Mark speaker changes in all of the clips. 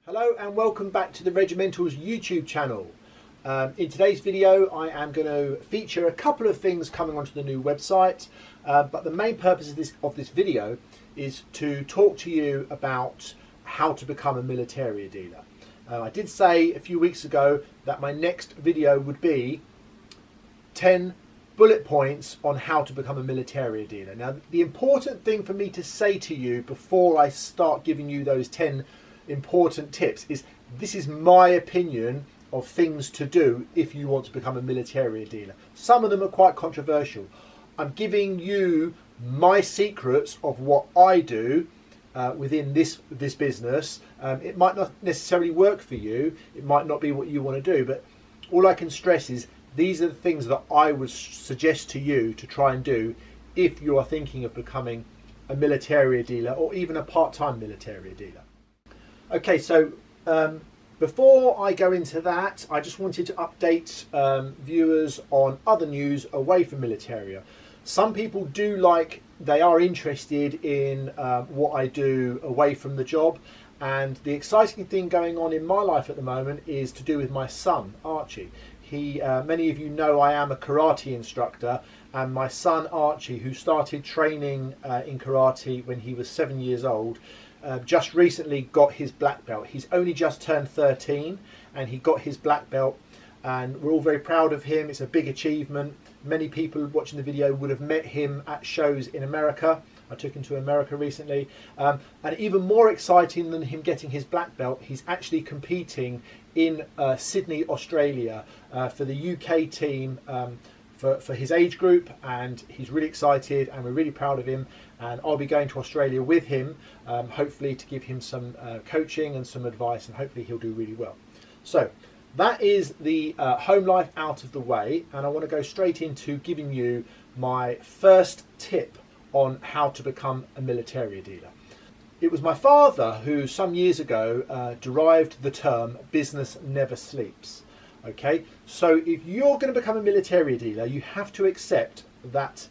Speaker 1: Hello and welcome back to the Regimentals YouTube channel. In today's video I am going to feature a couple of things coming onto the new website, but the main purpose of this video is to talk to you about how to become a Militaria dealer. I did say a few weeks ago that my next video would be 10 bullet points on how to become a Militaria dealer. Now the important thing for me to say to you before I start giving you those 10 important tips is this is my opinion of things to do if you want to become a Militaria dealer. Some of them are quite controversial. I'm giving you my secrets of what I do within this business. It might not necessarily work for you, it might not be what you want to do, but all I can stress is these are the things that I would suggest to you to try and do if you are thinking of becoming a Militaria dealer or even a part-time Militaria dealer. Okay, so before I go into that, I just wanted to update viewers on other news away from Militaria. Some people they are interested in what I do away from the job, and the exciting thing going on in my life at the moment is to do with my son, Archie. Many of you know I am a karate instructor, and my son Archie, who started training in karate when he was 7 years old, just recently got his black belt. He's only just turned 13 and he got his black belt, and we're all very proud of him. It's a big achievement. Many people watching the video would have met him at shows in America. I took him to America recently, and even more exciting than him getting his black belt, he's actually competing in Sydney, Australia for the UK team for his age group, and he's really excited and we're really proud of him. And I'll be going to Australia with him, hopefully to give him some coaching and some advice, and hopefully he'll do really well. So that is the home life out of the way, and I want to go straight into giving you my first tip on how to become a Militaria dealer. It was my father who some years ago derived the term business never sleeps. Okay, so if you're going to become a Militaria dealer, you have to accept that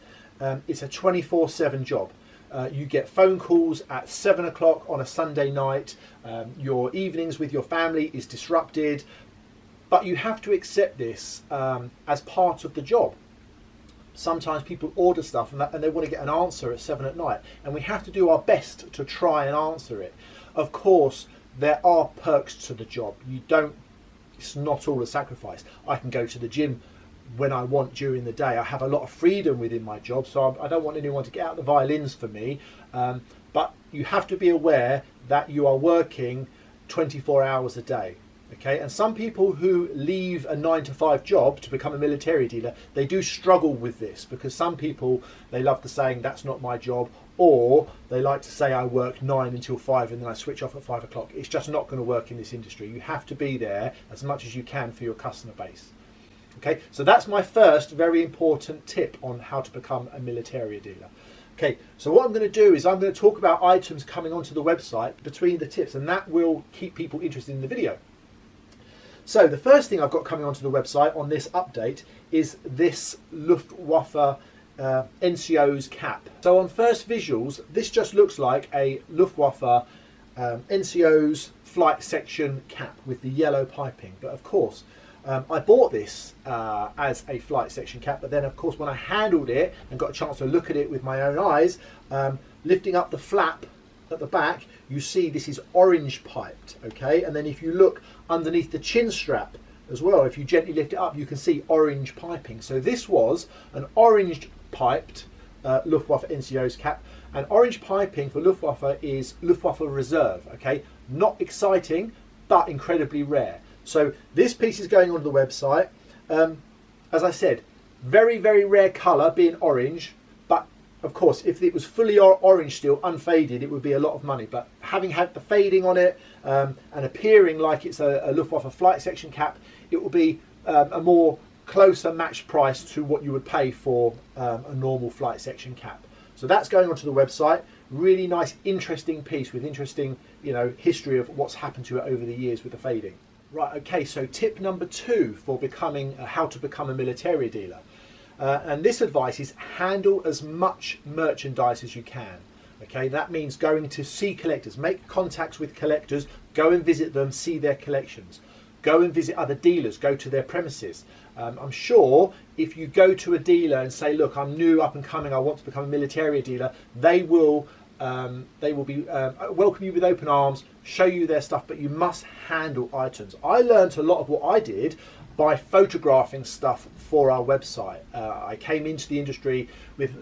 Speaker 1: it's a 24/7 job. You get phone calls at 7 o'clock on a Sunday night. Your evenings with your family is disrupted, but you have to accept this as part of the job. Sometimes people order stuff and they want to get an answer at 7 at night, and we have to do our best to try and answer it. Of course, there are perks to the job. It's not all a sacrifice. I can go to the gym when I want during the day. I have a lot of freedom within my job, so I don't want anyone to get out the violins for me. But you have to be aware that you are working 24 hours a day. Okay, and some people who leave a 9-to-5 job to become a Militaria dealer, they do struggle with this, because some people, they love the saying that's not my job, or they like to say I work 9 until 5 and then I switch off at 5 o'clock. It's just not going to work in this industry. You have to be there as much as you can for your customer base. Okay, so that's my first very important tip on how to become a Militaria dealer. Okay, so what I'm going to do is I'm going to talk about items coming onto the website between the tips, and that will keep people interested in the video. So the first thing I've got coming onto the website on this update is this Luftwaffe NCO's cap. So on first visuals, this just looks like a Luftwaffe NCO's flight section cap with the yellow piping. But of course, I bought this as a flight section cap, but then of course when I handled it and got a chance to look at it with my own eyes, lifting up the flap at the back, you see this is orange piped. Okay, and then if you look underneath the chin strap as well, if you gently lift it up, you can see orange piping. So this was an orange piped Luftwaffe NCO's cap, and orange piping for Luftwaffe is Luftwaffe Reserve. Okay, not exciting, but incredibly rare. So this piece is going onto the website. As I said, very, very rare colour being orange, but of course if it was fully orange still, unfaded, it would be a lot of money. But having had the fading on it and appearing like it's a Luftwaffe flight section cap, it will be a more closer match price to what you would pay for a normal flight section cap. So that's going onto the website. Really nice, interesting piece with interesting, history of what's happened to it over the years with the fading. Right, okay, so tip number 2 for becoming how to become a Militaria dealer. And this advice is handle as much merchandise as you can. Okay, that means going to see collectors, make contacts with collectors, go and visit them, see their collections. Go and visit other dealers, go to their premises. I'm sure if you go to a dealer and say, look, I'm new, up and coming, I want to become a Militaria dealer, they will be welcome you with open arms, show you their stuff, but you must handle items. I learned a lot of what I did by photographing stuff for our website. I came into the industry with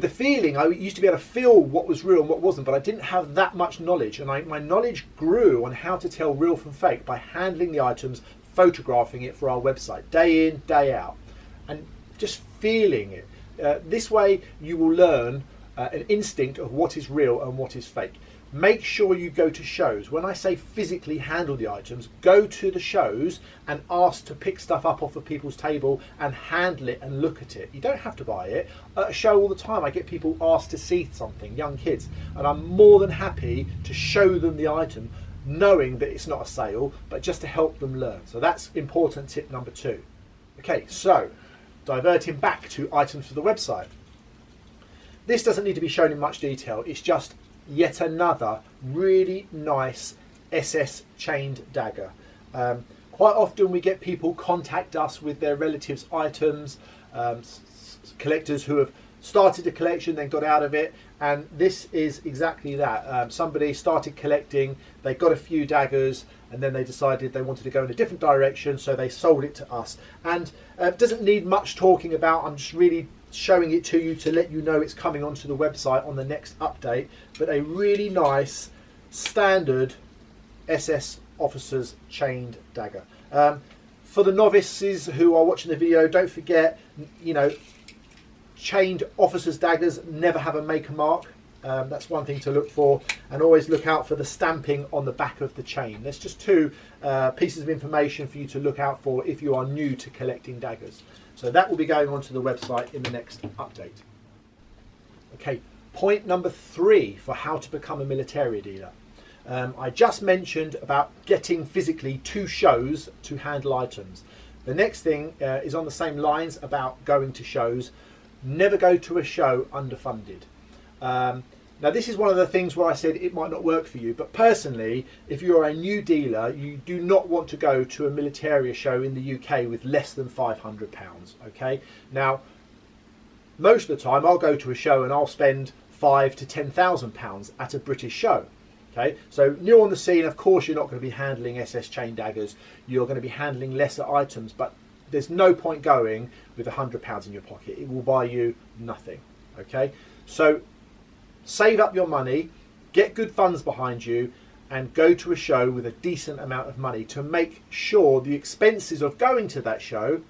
Speaker 1: the feeling I used to be able to feel what was real and what wasn't, but I didn't have that much knowledge, and my knowledge grew on how to tell real from fake by handling the items, photographing it for our website, day in, day out, and just feeling it. This way you will learn an instinct of what is real and what is fake. Make sure you go to shows. When I say physically handle the items, go to the shows and ask to pick stuff up off of people's table and handle it and look at it. You don't have to buy it. At a show all the time, I get people asked to see something, young kids, and I'm more than happy to show them the item, knowing that it's not a sale, but just to help them learn. So that's important tip number 2. Okay, so diverting back to items for the website. This doesn't need to be shown in much detail. It's just yet another really nice SS chained dagger. Quite often we get people contact us with their relatives' items, collectors who have started a collection then got out of it, and this is exactly that. Somebody started collecting, they got a few daggers, and then they decided they wanted to go in a different direction, so they sold it to us. And it doesn't need much talking about. I'm just really showing it to you to let you know it's coming onto the website on the next update. But a really nice standard SS officer's chained dagger. For the novices who are watching the video, don't forget, you know, chained officers' daggers never have a maker mark. That's one thing to look for, and always look out for the stamping on the back of the chain. There's just 2 pieces of information for you to look out for if you are new to collecting daggers. So that will be going onto the website in the next update. Okay, point number 3 for how to become a Militaria dealer. I just mentioned about getting physically to shows to handle items. The next thing is on the same lines about going to shows. Never go to a show underfunded. Now this is one of the things where I said it might not work for you, but personally, if you're a new dealer, you do not want to go to a Militaria show in the UK with less than £500, okay? Now, most of the time I'll go to a show and I'll spend £5,000 to £10,000 at a British show. Okay, so new on the scene, of course you're not going to be handling SS chain daggers, you're going to be handling lesser items, but there's no point going with £100 in your pocket. It will buy you nothing. Okay, so save up your money, get good funds behind you, and go to a show with a decent amount of money to make sure the expenses of going to that show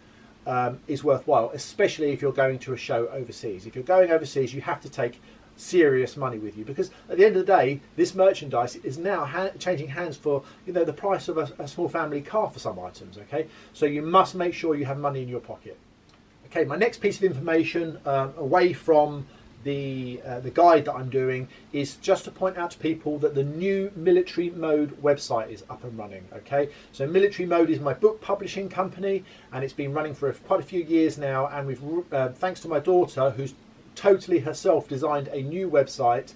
Speaker 1: is worthwhile, especially if you're going to a show overseas. If you're going overseas, you have to take serious money with you, because at the end of the day, this merchandise is now changing hands for, you know, the price of a small family car for some items. Okay, so you must make sure you have money in your pocket. Okay, my next piece of information away from the guide that I'm doing is just to point out to people that the new Military Mode website is up and running. Okay, so Military Mode is my book publishing company, and it's been running for quite a few years now, and we've thanks to my daughter, who's totally herself designed a new website.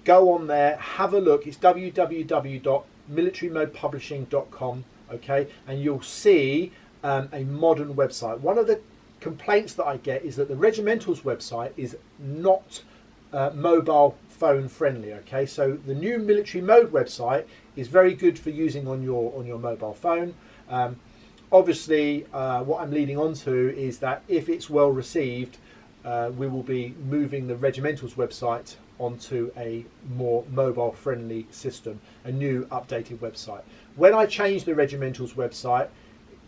Speaker 1: Go on there, have a look. It's www.militarymodepublishing.com. okay, and you'll see a modern website. One of the complaints that I get is that the Regimentals website is not mobile phone friendly. Okay, so the new Military Mode website is very good for using on your mobile phone. Obviously, what I'm leading on to is that if it's well received, we will be moving the Regimentals website onto a more mobile friendly system, a new updated website. When I change the Regimentals website, it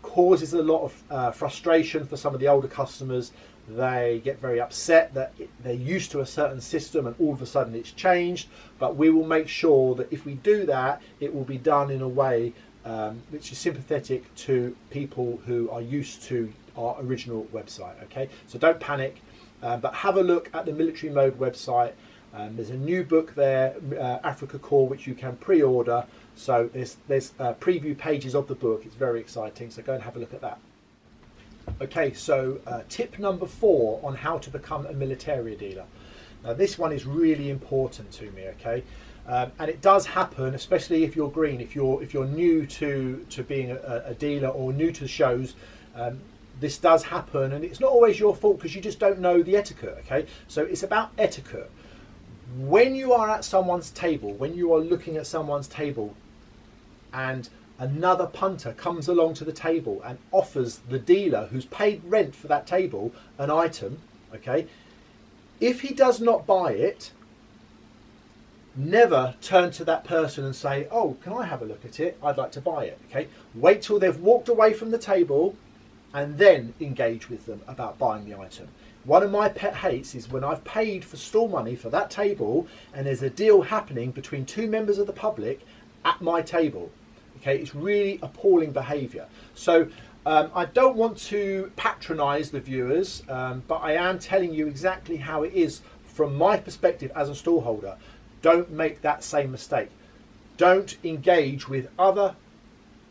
Speaker 1: causes a lot of frustration for some of the older customers. They get very upset that they're used to a certain system and all of a sudden it's changed, but we will make sure that if we do that, it will be done in a way which is sympathetic to people who are used to our original website. Okay, so don't panic, but have a look at the Military Mode website. There's a new book there, Africa Core, which you can pre-order. So there's preview pages of the book. It's very exciting, so go and have a look at that. Okay, so tip number 4 on how to become a Militaria dealer. Now this one is really important to me, okay, and it does happen, especially if you're green, if you're new to being a dealer or new to the shows. This does happen, and it's not always your fault because you just don't know the etiquette. Okay, so it's about etiquette. When you are at someone's table, when you are looking at someone's table, and another punter comes along to the table and offers the dealer who's paid rent for that table an item, okay, if he does not buy it, never turn to that person and say, oh, can I have a look at it? I'd like to buy it. Okay, wait till they've walked away from the table and then engage with them about buying the item. One of my pet hates is when I've paid for stall money for that table and there's a deal happening between two members of the public at my table. Okay, it's really appalling behaviour. So I don't want to patronise the viewers, but I am telling you exactly how it is from my perspective as a stall holder. Don't make that same mistake. Don't engage with other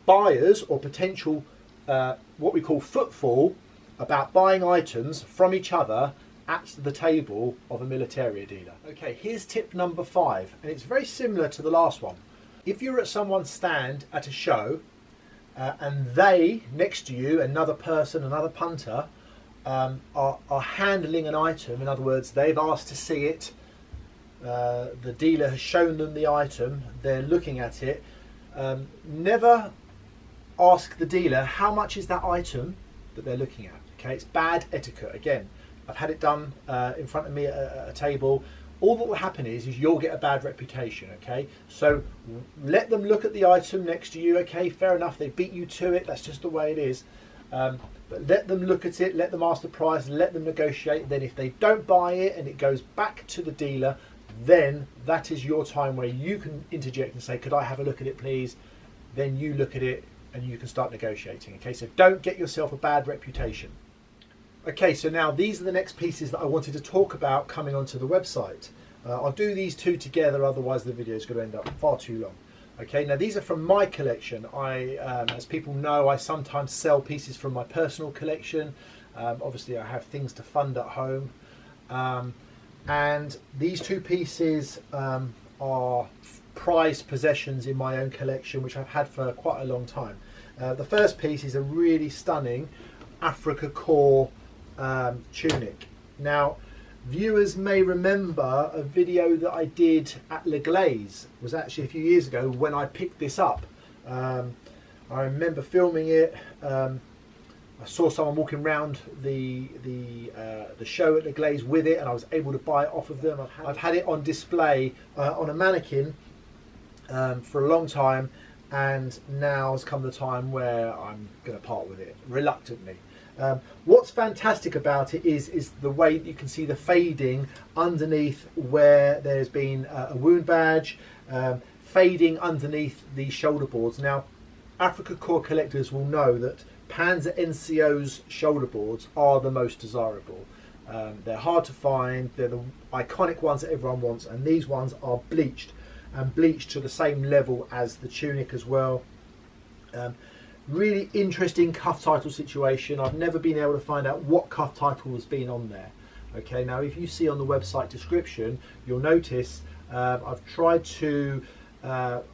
Speaker 1: buyers or potential what we call footfall about buying items from each other at the table of a Militaria dealer. Okay, here's tip number 5, and it's very similar to the last one. If you're at someone's stand at a show and they, next to you, another person, another punter, are handling an item, in other words, they've asked to see it, the dealer has shown them the item, they're looking at it, never ask the dealer how much is that item that they're looking at. Okay, it's bad etiquette. Again, I've had it done in front of me at a table. All that will happen is you'll get a bad reputation. Okay, so let them look at the item next to you. Okay, fair enough, they beat you to it, that's just the way it is, but let them look at it, let them ask the price, let them negotiate. Then if they don't buy it and it goes back to the dealer, then that is your time where you can interject and say, could I have a look at it please? Then you look at it and you can start negotiating. Okay, so don't get yourself a bad reputation. Okay, so now these are the next pieces that I wanted to talk about coming onto the website. I'll do these two together, otherwise the video is going to end up far too long. Okay, now these are from my collection. As people know, I sometimes sell pieces from my personal collection. Obviously I have things to fund at home. And these two pieces are prized possessions in my own collection, which I've had for quite a long time. The first piece is a really stunning Africa core tunic. Now, viewers may remember a video that I did at Le Glaze. It was actually a few years ago when I picked this up. I remember filming it. I saw someone walking around the show at Le Glaze with it, and I was able to buy it off of them. I've had it on display on a mannequin for a long time, and now has come the time where I'm going to part with it reluctantly. What's fantastic about it is the way you can see the fading underneath where there's been a wound badge, fading underneath the shoulder boards. Now, Africa Core collectors will know that Panzer NCO's shoulder boards are the most desirable. They're hard to find, they're the iconic ones that everyone wants, and these ones are bleached, and bleached to the same level as the tunic as well. Really interesting cuff title situation. I've never been able to find out what cuff title has been on there. Okay, now if you see on the website description, you'll notice I've tried to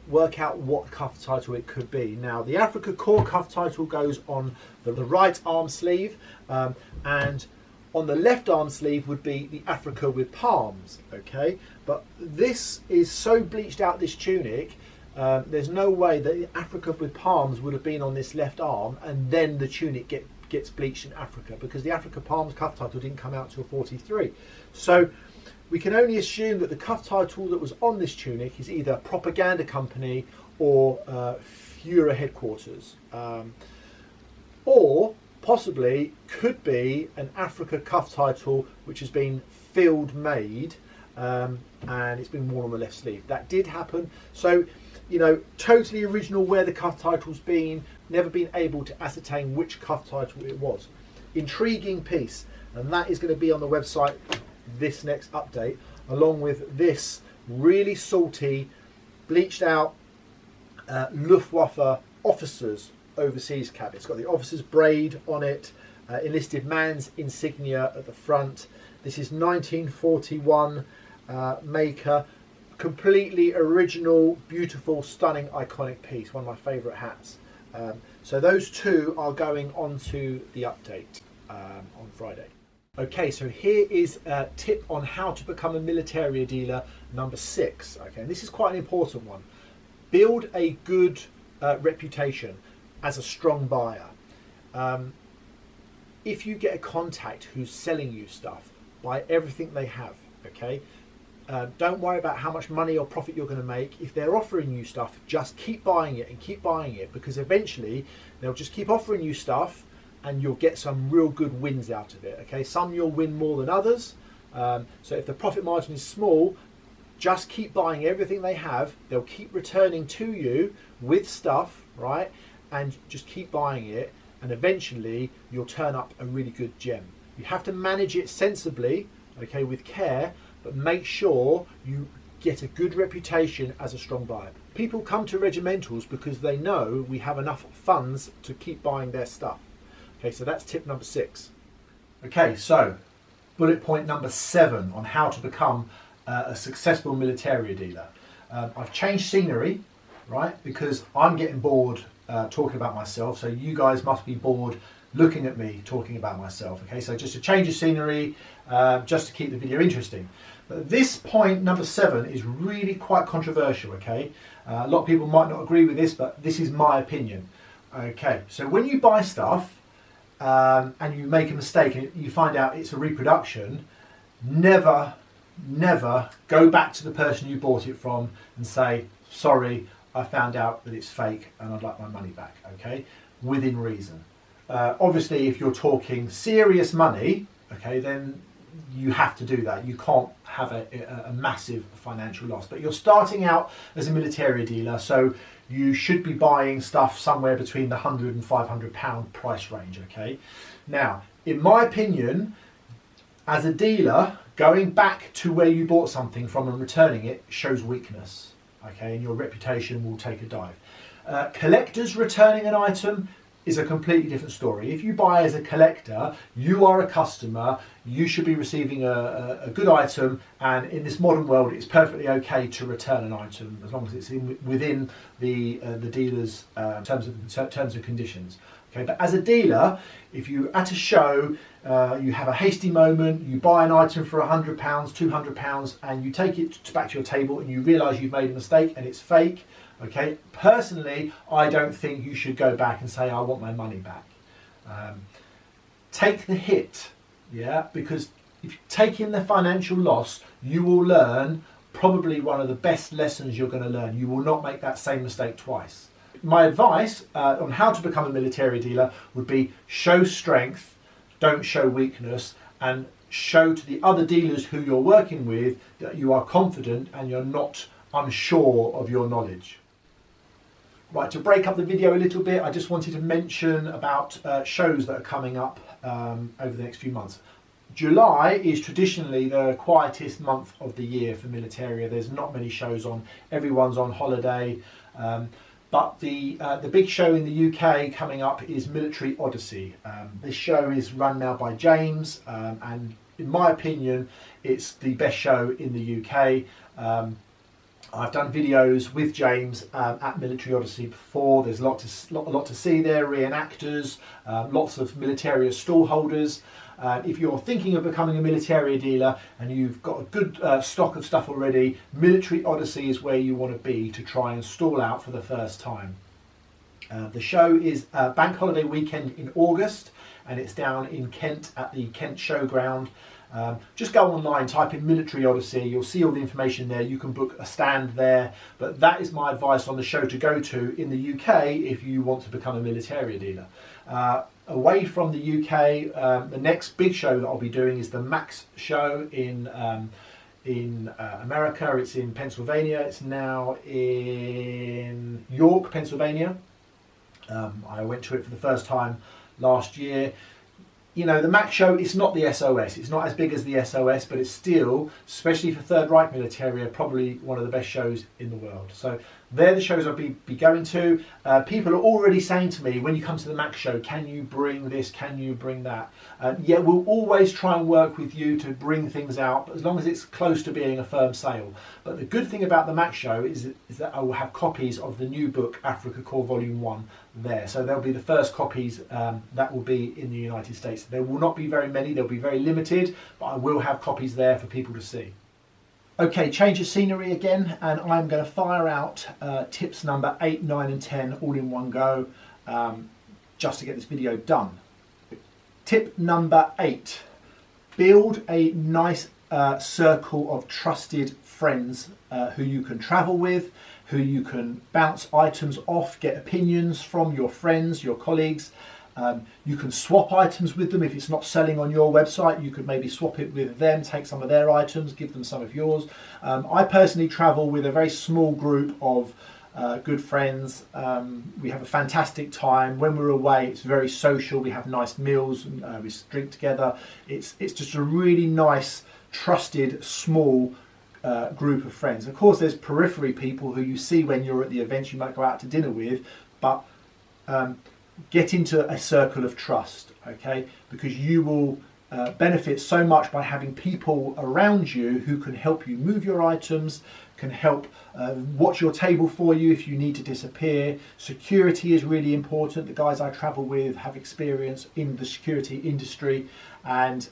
Speaker 1: work out what cuff title it could be. Now, the Africa Core cuff title goes on the right arm sleeve, and on the left arm sleeve would be the Africa with palms. Okay, but this is so bleached out, this tunic, there's no way that the Africa with palms would have been on this left arm and then the tunic gets bleached in Africa, because the Africa palms cuff title didn't come out till 43. So we can only assume that the cuff title that was on this tunic is either propaganda company or Führer headquarters, or possibly could be an Africa cuff title which has been field made, and it's been worn on the left sleeve. That did happen. So, you know, totally original where the cuff title's been, never been able to ascertain which cuff title it was. Intriguing piece, and that is going to be on the website this next update, along with this really salty, bleached out Luftwaffe officers overseas cap. It's got the officer's braid on it, enlisted man's insignia at the front. This is 1941 maker, completely original, beautiful, stunning, iconic piece. One of my favourite hats. So those two are going onto the update on Friday. Okay, so here is a tip on how to become a Militaria dealer number 6. Okay, and this is quite an important one. Build a good reputation as a strong buyer. If you get a contact who's selling you stuff, buy everything they have. Okay, don't worry about how much money or profit you're going to make. If they're offering you stuff, just keep buying it and keep buying it, because eventually they'll just keep offering you stuff and you'll get some real good wins out of it. Okay, some you'll win more than others. So if the profit margin is small, just keep buying everything they have. They'll keep returning to you with stuff, right? And just keep buying it, and eventually you'll turn up a really good gem. You have to manage it sensibly, okay, with care, but make sure you get a good reputation as a strong buyer. People come to Regimentals because they know we have enough funds to keep buying their stuff. Okay, so that's tip number 6. Okay, so bullet point number 7 on how to become a successful Militaria dealer. I've changed scenery, right, because I'm getting bored talking about myself, so you guys must be bored looking at me talking about myself. Okay, so just a change of scenery, just to keep the video interesting. But this point number 7 is really quite controversial. Okay, a lot of people might not agree with this, but this is my opinion. Okay, so when you buy stuff and you make a mistake and you find out it's a reproduction, never go back to the person you bought it from and say, sorry, I found out that it's fake and I'd like my money back. Okay, within reason. Obviously, if you're talking serious money, okay, then you have to do that. You can't have a massive financial loss. But you're starting out as a Militaria dealer, so you should be buying stuff somewhere between the £100 and £500 price range. Okay. Now, in my opinion, as a dealer, going back to where you bought something from and returning it shows weakness. Okay, and your reputation will take a dive. Collectors returning an item is a completely different story. If you buy as a collector, you are a customer, you should be receiving a good item, and in this modern world it's perfectly okay to return an item as long as it's within the dealer's terms and conditions. Okay, but as a dealer, if you at a show, you have a hasty moment, you buy an item for £100, £200, and you take it back to your table and you realise you've made a mistake and it's fake, okay, personally, I don't think you should go back and say, I want my money back. Take the hit, yeah, because if you take in the financial loss, you will learn probably one of the best lessons you're going to learn. You will not make that same mistake twice. My advice on how to become a Militaria dealer would be show strength, don't show weakness, and show to the other dealers who you're working with that you are confident and you're not unsure of your knowledge. Right, to break up the video a little bit, I just wanted to mention about shows that are coming up over the next few months. July is traditionally the quietest month of the year for Militaria. There's not many shows on, everyone's on holiday. But the big show in the UK coming up is Military Odyssey. This show is run now by James, and in my opinion, it's the best show in the UK. I've done videos with James at Military Odyssey before. There's a lot to see there, reenactors, lots of Militaria stall holders. If you're thinking of becoming a Militaria dealer and you've got a good stock of stuff already, Military Odyssey is where you want to be to try and stall out for the first time. The show is Bank Holiday weekend in August, and it's down in Kent at the Kent Showground. Just go online, type in Military Odyssey, you'll see all the information there. You can book a stand there, but that is my advice on the show to go to in the UK if you want to become a Militaria dealer. Away from the UK, the next big show that I'll be doing is the Max show in America. It's in Pennsylvania. It's now in York, Pennsylvania. I went to it for the first time last year. you know, the Mac show, it's not the SOS. It's not as big as the SOS, but it's still, especially for Third Reich Militaria, probably one of the best shows in the world. So they're the shows I'll be going to. People are already saying to me, when you come to the Mac show, can you bring this, can you bring that? Yeah, we'll always try and work with you to bring things out, but as long as it's close to being a firm sale. But the good thing about the Mac show is that I will have copies of the new book, Africa Core Volume 1, there. So they'll be the first copies that will be in the United States. There will not be very many, they'll be very limited, but I will have copies there for people to see. Okay, change of scenery again, and I'm going to fire out tips number 8, 9 and 10 all in one go, just to get this video done. Tip number 8, build a nice circle of trusted friends who you can travel with, who you can bounce items off, get opinions from your friends, your colleagues. You can swap items with them. If it's not selling on your website, you could maybe swap it with them, take some of their items, give them some of yours. I personally travel with a very small group of good friends. We have a fantastic time. When we're away, it's very social. We have nice meals, we drink together. It's just a really nice, trusted, small group of friends. Of course, there's periphery people who you see when you're at the events you might go out to dinner with, but get into a circle of trust, okay? Because you will benefit so much by having people around you who can help you move your items, can help watch your table for you if you need to disappear. Security is really important. The guys I travel with have experience in the security industry, and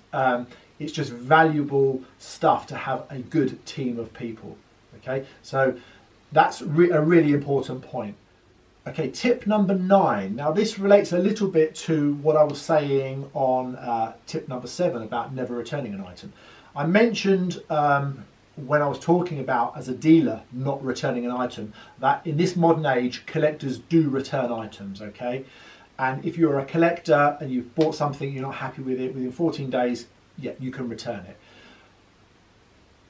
Speaker 1: it's just valuable stuff to have a good team of people, okay? So that's a really important point. Okay, tip number 9. Now this relates a little bit to what I was saying on tip number 7 about never returning an item. I mentioned when I was talking about, as a dealer, not returning an item, that in this modern age, collectors do return items, okay? And if you're a collector and you've bought something, you're not happy with it, within 14 days, yeah, you can return it.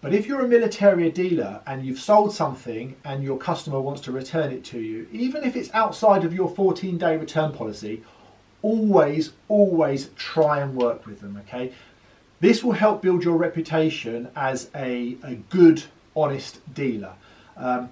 Speaker 1: But if you're a Militaria dealer and you've sold something and your customer wants to return it to you, even if it's outside of your 14-day return policy, always try and work with them, okay? This will help build your reputation as a good, honest dealer. I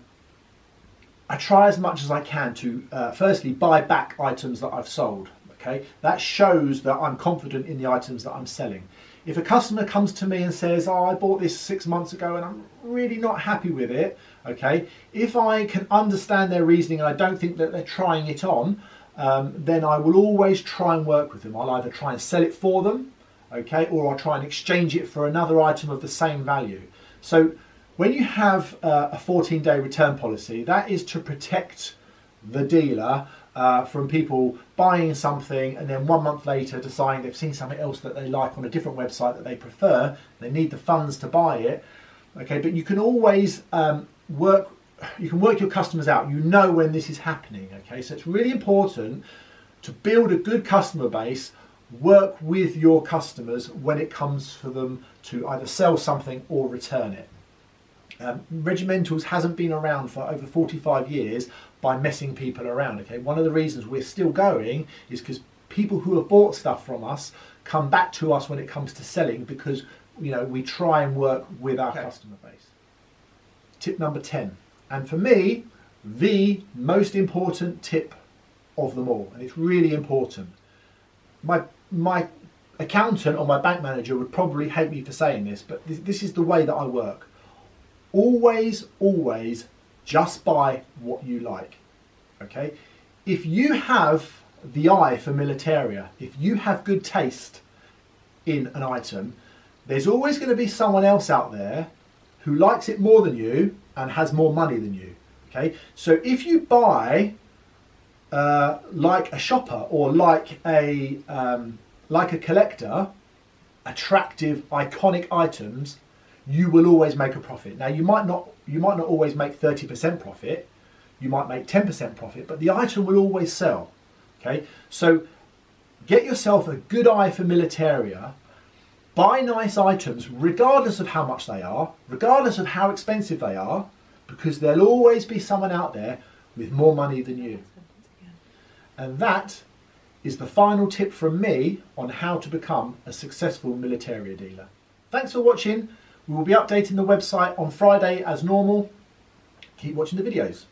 Speaker 1: try as much as I can to, firstly, buy back items that I've sold, okay? That shows that I'm confident in the items that I'm selling. If a customer comes to me and says, oh, I bought this 6 months ago and I'm really not happy with it, okay, if I can understand their reasoning and I don't think that they're trying it on, then I will always try and work with them. I'll either try and sell it for them, okay, or I'll try and exchange it for another item of the same value. So when you have a 14-day return policy, that is to protect the dealer from people buying something and then 1 month later deciding they've seen something else that they like on a different website that they prefer. They need the funds to buy it. Okay, but you can always work your customers out. You know when this is happening. Okay, so it's really important to build a good customer base. Work with your customers when it comes for them to either sell something or return it. Regimentals hasn't been around for over 45 years by messing people around. Okay, one of the reasons we're still going is because people who have bought stuff from us come back to us when it comes to selling, because we try and work with our customer base. Tip number 10, and for me, the most important tip of them all, and it's really important. My accountant or my bank manager would probably hate me for saying this, but this is the way that I work. Always just buy what you like, okay? If you have the eye for Militaria, if you have good taste in an item, there's always going to be someone else out there who likes it more than you and has more money than you, okay? So if you buy like a shopper or like a collector, attractive, iconic items, you will always make a profit. Now you might not always make 30% profit, you might make 10% profit, but the item will always sell. Okay, so get yourself a good eye for Militaria, buy nice items regardless of how much they are, regardless of how expensive they are, because there'll always be someone out there with more money than you. And that is the final tip from me on how to become a successful Militaria dealer. Thanks for watching. We will be updating the website on Friday as normal. Keep watching the videos.